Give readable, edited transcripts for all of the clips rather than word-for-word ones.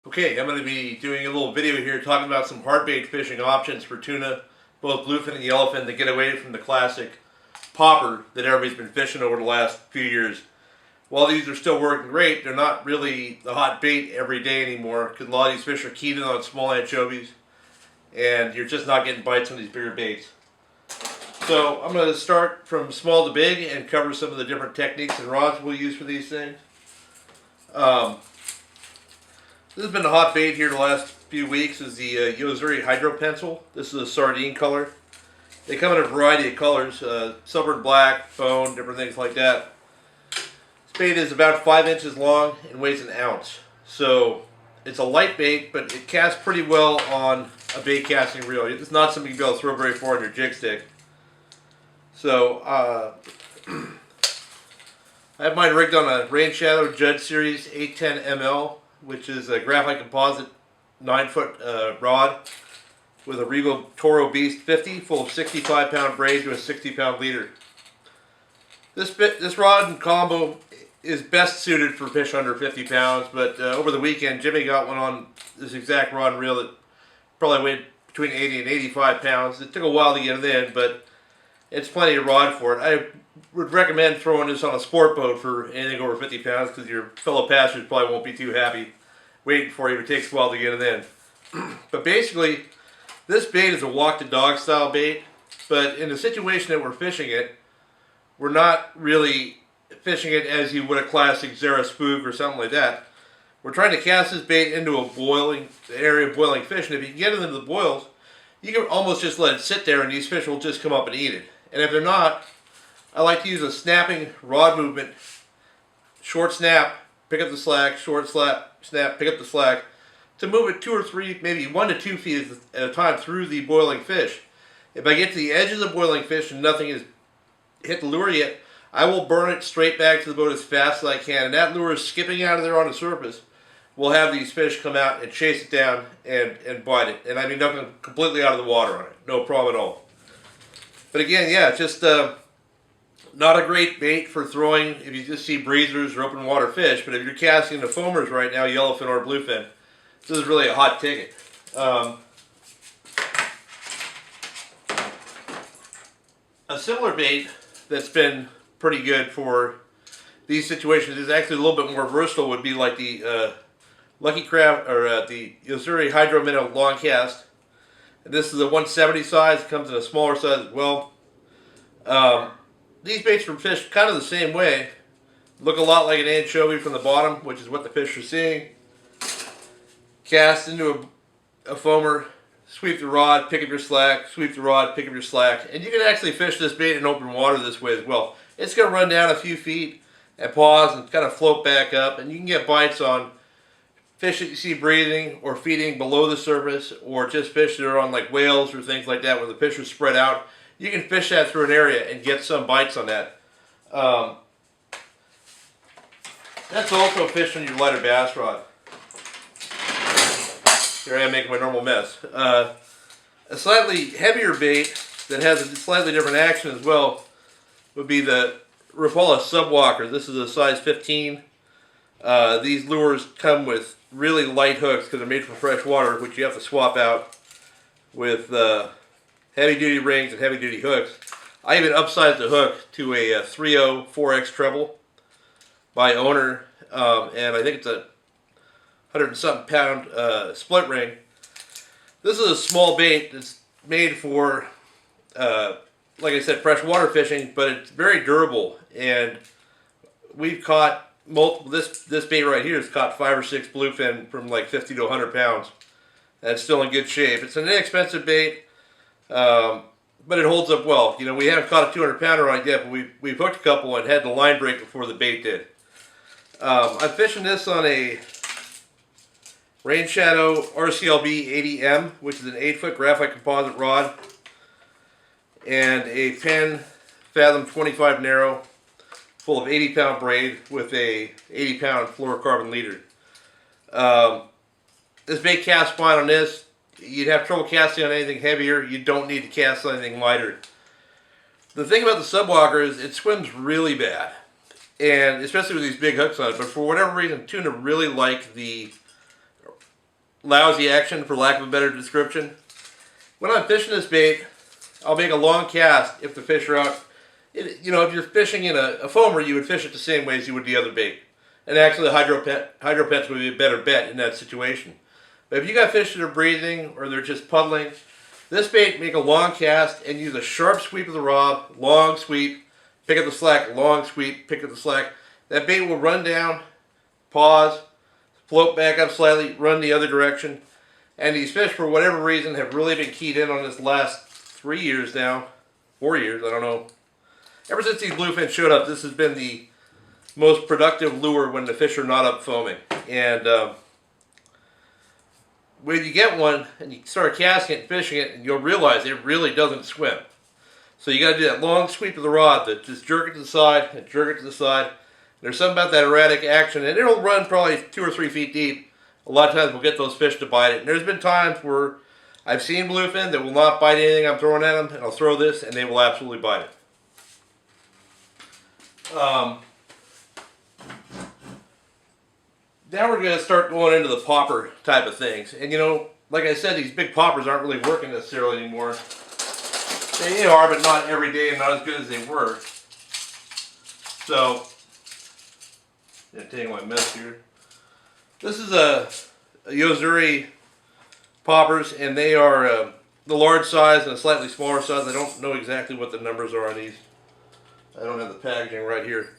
Okay, I'm going to be doing a little video here talking about some hardbait fishing options for tuna, both bluefin and yellowfin, to get away from the classic popper that everybody's been fishing over the last few years. While these are still working great, they're not really the hot bait every day anymore because a lot of these fish are keyed in on small anchovies and you're just not getting bites on these bigger baits. So I'm going to start from small to big and cover some of the different techniques and rods we'll use for these things. This has been a hot bait here the last few weeks is the yo-zuri hydro pencil. This is a sardine color. They come in a variety of colors, silver and black, bone, different things like that. This bait is about 5 inches long and weighs an ounce. So it's a light bait, but it casts pretty well on a bait casting reel. It's not something you'll be able to throw very far on your jig stick. So I have mine rigged on a Rain Shadow Judd Series 810 ml, which is a graphite composite 9-foot rod with a Revo Toro Beast 50 full of 65-pound braid to a 60-pound leader. This rod and combo is best suited for fish under 50 pounds, but over the weekend Jimmy got one on this exact rod and reel that probably weighed between 80 and 85 pounds. It took a while to get it in, but it's plenty of rod for it. I would recommend throwing this on a sport boat for anything over 50 pounds because your fellow passengers probably won't be too happy waiting for you if it takes a while to get it in. But basically, this bait is a walk-the-dog style bait, but in the situation that we're fishing it, we're not really fishing it as you would a classic Zara spook or something like that. We're trying to cast this bait into a boiling area of boiling fish, and if you can get it into the boils, you can almost just let it sit there and these fish will just come up and eat it. And if they're not, I like to use a snapping rod movement, short snap, pick up the slack, short snap, pick up the slack, to move it 2 or 3, maybe 1 to 2 feet at a time through the boiling fish. If I get to the edge of the boiling fish and nothing has hit the lure yet, I will burn it straight back to the boat as fast as I can. And that lure is skipping out of there on the surface. We'll have these fish come out and chase it down and bite it. And I mean, nothing completely out of the water on it. No problem at all. But again, yeah, just not a great bait for throwing if you just see breezers or open water fish. But if you're casting the foamers right now, yellowfin or bluefin, this is really a hot ticket. A similar bait that's been pretty good for these situations is actually a little bit more versatile. Would be like the Lucky Crab or the yo-zuri Hydro Minnow long cast. And this is a 170 size. It comes in a smaller size as well. These baits from fish kind of the same way. Look a lot like an anchovy from the bottom, which is what the fish are seeing. Cast into a foamer, sweep the rod, pick up your slack, sweep the rod, pick up your slack. And you can actually fish this bait in open water this way as well. It's going to run down a few feet and pause and kind of float back up. And you can get bites on fish that you see breathing or feeding below the surface, or just fish that are on like whales or things like that where the fish are spread out. You can fish that through an area and get some bites on that. That's also fished on your lighter bass rod. Here I am making my normal mess. A slightly heavier bait that has a slightly different action as well would be the Rapala Subwalker. This is a size 15. These lures come with really light hooks because they're made for fresh water, which you have to swap out with heavy-duty rings and heavy-duty hooks. I even upsized the hook to a 3.0 4X treble by owner, and I think it's a 100 and something pound split ring. This is a small bait that's made for, like I said, freshwater fishing, but it's very durable. And we've caught multiple. This bait right here has caught 5 or 6 bluefin from like 50 to 100 pounds. That's still in good shape. It's an inexpensive bait, but it holds up well. You know, we haven't caught a 200 pounder on it yet, but we've hooked a couple and had the line break before the bait did. I'm fishing this on a Rain Shadow RCLB 80M, which is an 8-foot graphite composite rod, and a Penn Fathom 25 narrow, full of 80-pound braid with a 80-pound fluorocarbon leader. This bait casts fine on this. You'd have trouble casting on anything heavier. You don't need to cast on anything lighter. The thing about the Subwalker is it swims really bad, and especially with these big hooks on it. But for whatever reason, tuna really like the lousy action, for lack of a better description. When I'm fishing this bait, I'll make a long cast if the fish are out. If you're fishing in a foamer, you would fish it the same way as you would the other bait. And actually, the hydropets would be a better bet in that situation. But if you got fish that are breathing or they're just puddling, this bait, make a long cast and use a sharp sweep of the rod, long sweep, pick up the slack, long sweep, pick up the slack. That bait will run down, pause, float back up slightly, run the other direction. And these fish, for whatever reason, have really been keyed in on this last 3 years now, 4 years, I don't know. Ever since these bluefin showed up, this has been the most productive lure when the fish are not up foaming. And when you get one and you start casting it and fishing it, and you'll realize it really doesn't swim. So you got to do that long sweep of the rod, that just jerk it to the side and jerk it to the side. There's something about that erratic action, and it'll run probably 2 or 3 feet deep. A lot of times we'll get those fish to bite it. And there's been times where I've seen bluefin that will not bite anything I'm throwing at them, and I'll throw this and they will absolutely bite it. Now we're going to start going into the popper type of things. And like I said, these big poppers aren't really working necessarily anymore. They are, but not every day and not as good as they were. So, I'm taking my mess here. This is a yo-zuri poppers, and they are the large size and a slightly smaller size. I don't know exactly what the numbers are on these. I don't have the packaging right here.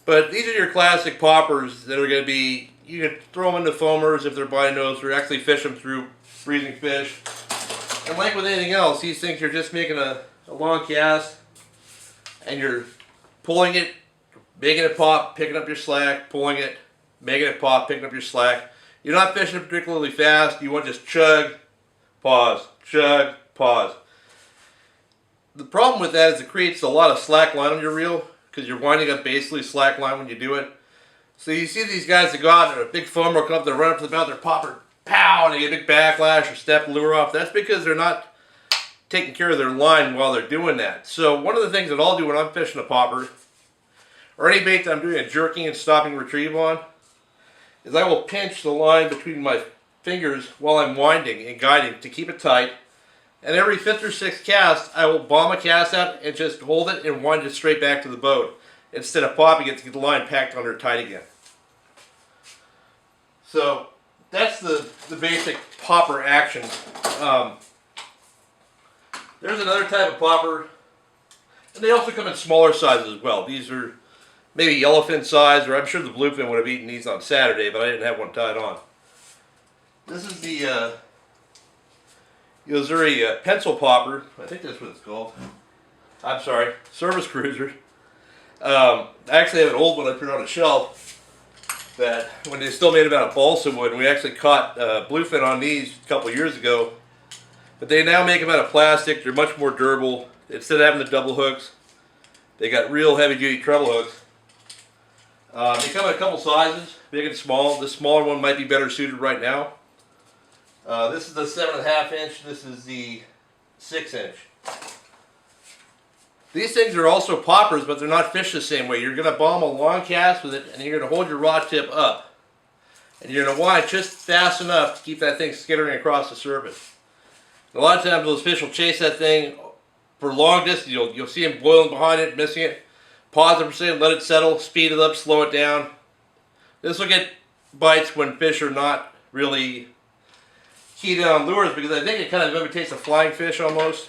But these are your classic poppers that are going to be, you can throw them into foamers if they're biting nose, or actually fish them through freezing fish. And like with anything else, these things, you're just making a long cast, and you're pulling it, making it pop, picking up your slack, pulling it, making it pop, picking up your slack. You're not fishing particularly fast. You want to just chug, pause, chug, pause. The problem with that is it creates a lot of slack line on your reel, because you're winding up basically slack line when you do it. So you see these guys that go out and a big foamer will come up, they run up to the mouth, they're popper, pow, and they get a big backlash or step lure off. That's because they're not taking care of their line while they're doing that. So one of the things that I'll do when I'm fishing a popper, or any bait that I'm doing a jerking and stopping retrieve on, is I will pinch the line between my fingers while I'm winding and guiding to keep it tight. And every 5th or 6th cast, I will bomb a cast out and just hold it and wind it straight back to the boat, instead of popping it to get the line packed under tight again. So that's the basic popper action. There's another type of popper, and they also come in smaller sizes as well. These are maybe yellowfin size, or I'm sure the bluefin would have eaten these on Saturday, but I didn't have one tied on. This is the yo-zuri pencil popper. I think that's what it's called. I'm sorry, service cruiser. I actually have an old one I put on a shelf that when they still made about a balsa wood, and we actually caught bluefin on these a couple years ago. But they now make them out of plastic. They're much more durable. Instead of having the double hooks, they got real heavy duty treble hooks. They come in a couple sizes, big and small. The smaller one might be better suited right now. This is the 7.5 inch. This is the 6 inch. These things are also poppers, but they're not fished the same way. You're going to bomb a long cast with it, and you're going to hold your rod tip up. And you're going to wind just fast enough to keep that thing skittering across the surface. And a lot of times those fish will chase that thing for long distance. You'll see them boiling behind it, missing it. Pause it for a second, let it settle, speed it up, slow it down. This will get bites when fish are not really keyed in on lures, because I think it kind of imitates a flying fish almost.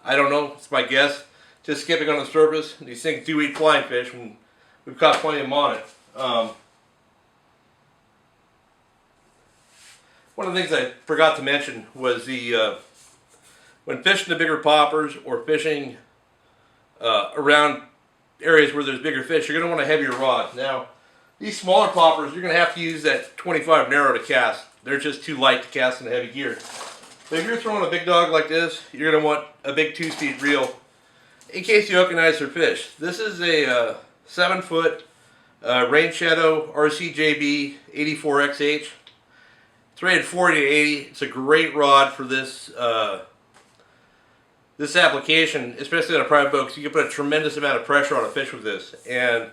I don't know, it's my guess. Just skipping on the surface. These things do eat flying fish, and we've caught plenty of them on it. One of the things I forgot to mention was when fishing the bigger poppers or fishing around areas where there's bigger fish, you're going to want a heavier rod. Now, these smaller poppers, you're going to have to use that 25 narrow to cast. They're just too light to cast in heavy gear. But if you're throwing a big dog like this, you're going to want a big 2-speed reel in case you hook a nicer fish. This is a 7-foot Rain Shadow RCJB 84XH. It's rated 40 to 80. It's a great rod for this this application, especially on a private boat, because you can put a tremendous amount of pressure on a fish with this. And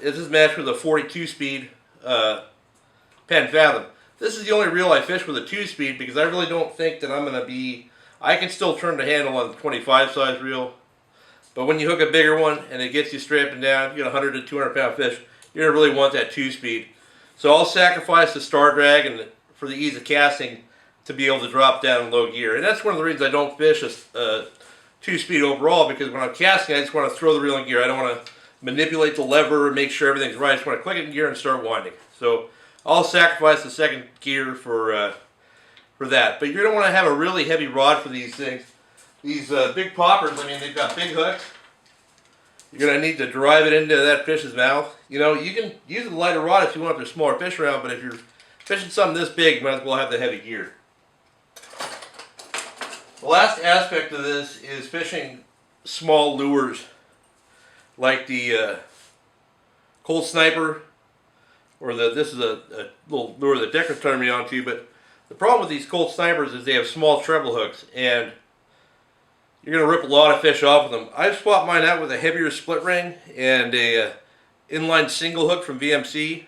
this is matched with a 42 speed Penn Fathom. This is the only reel I fish with a 2-speed because I really don't think that I'm going to be... I can still turn the handle on the 25 size reel, but when you hook a bigger one and it gets you straight up and down, you get a 100 to 200 pound fish, you're going to really want that 2-speed. So I'll sacrifice the star drag and for the ease of casting to be able to drop down in low gear. And that's one of the reasons I don't fish a 2-speed overall, because when I'm casting, I just want to throw the reel in gear. I don't want to manipulate the lever and make sure everything's right. I just want to click it in gear and start winding. So I'll sacrifice the second gear for that. But you're going to want to have a really heavy rod for these things. These big poppers, I mean, they've got big hooks. You're going to need to drive it into that fish's mouth. You know, you can use a lighter rod if you want, if there's smaller fish around, but if you're fishing something this big, you might as well have the heavy gear. The last aspect of this is fishing small lures, like the Cold Sniper, or this is a little lure that Decker turned me on to, but the problem with these Cold Snipers is they have small treble hooks, and you're going to rip a lot of fish off with them. I've swapped mine out with a heavier split ring and a inline single hook from VMC,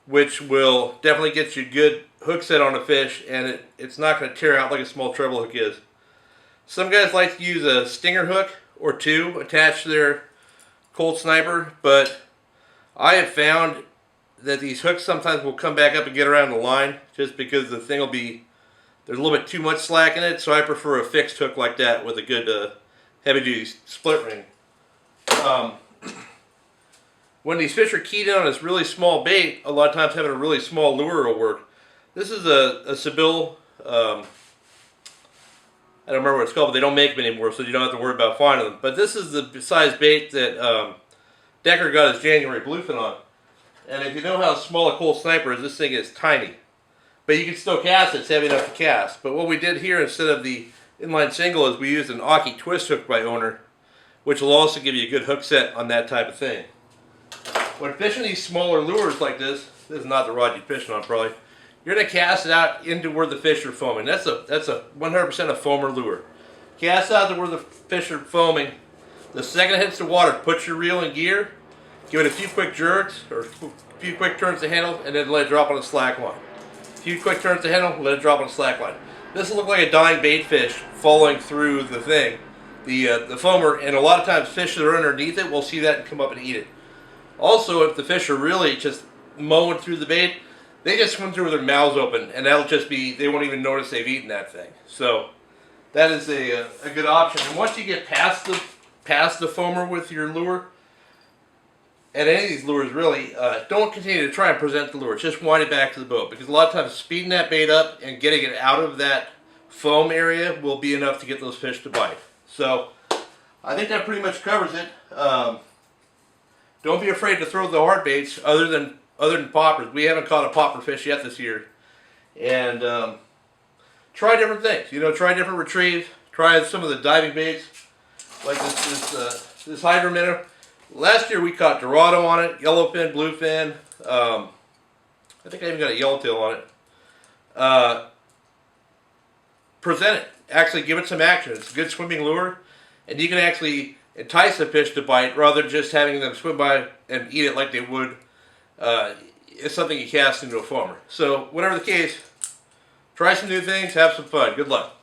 which will definitely get you good hook set on a fish, and it's not going to tear out like a small treble hook is. Some guys like to use a stinger hook or two attached to their Cold Sniper, but I have found that these hooks sometimes will come back up and get around the line just because the thing will be, there's a little bit too much slack in it, so I prefer a fixed hook like that with a good heavy duty split ring. When these fish are keyed in on this really small bait, a lot of times having a really small lure will work. This is a Seville, I don't remember what it's called, but they don't make them anymore, so you don't have to worry about finding them. But this is the size bait that Decker got his January Bluefin on. And if you know how small a Cold Sniper is, this thing is tiny. But you can still cast it, it's heavy enough to cast. But what we did here instead of the inline single is we used an Aki twist hook by Owner, which will also give you a good hook set on that type of thing. When fishing these smaller lures like this is not the rod you're fishing on probably, you're going to cast it out into where the fish are foaming. That's a 100% a foamer lure. Cast out to where the fish are foaming. The second it hits the water, put your reel in gear, give it a few quick jerks, or a few quick turns to handle, and then let it drop on a slack line. A few quick turns to handle, let it drop on a slack line. This will look like a dying bait fish falling through the thing, the foamer, and a lot of times fish that are underneath it will see that and come up and eat it. Also, if the fish are really just mowing through the bait, they just swim through with their mouths open, and that'll just be, they won't even notice they've eaten that thing. So that is a good option. And once you get past the foamer with your lure, and any of these lures really, don't continue to try and present the lure. Just wind it back to the boat, because a lot of times speeding that bait up and getting it out of that foam area will be enough to get those fish to bite. So I think that pretty much covers it. Don't be afraid to throw the hard baits other than poppers. We haven't caught a popper fish yet this year. And try different things. You know, try different retrieves. Try some of the diving baits, like this Hydro Minnow. Last year we caught Dorado on it, Yellowfin, Bluefin. I think I even got a yellowtail on it. Present it. Actually give it some action. It's a good swimming lure. And you can actually entice a fish to bite rather than just having them swim by and eat it like they would. It's something you cast into a foamer. So whatever the case, try some new things, have some fun. Good luck.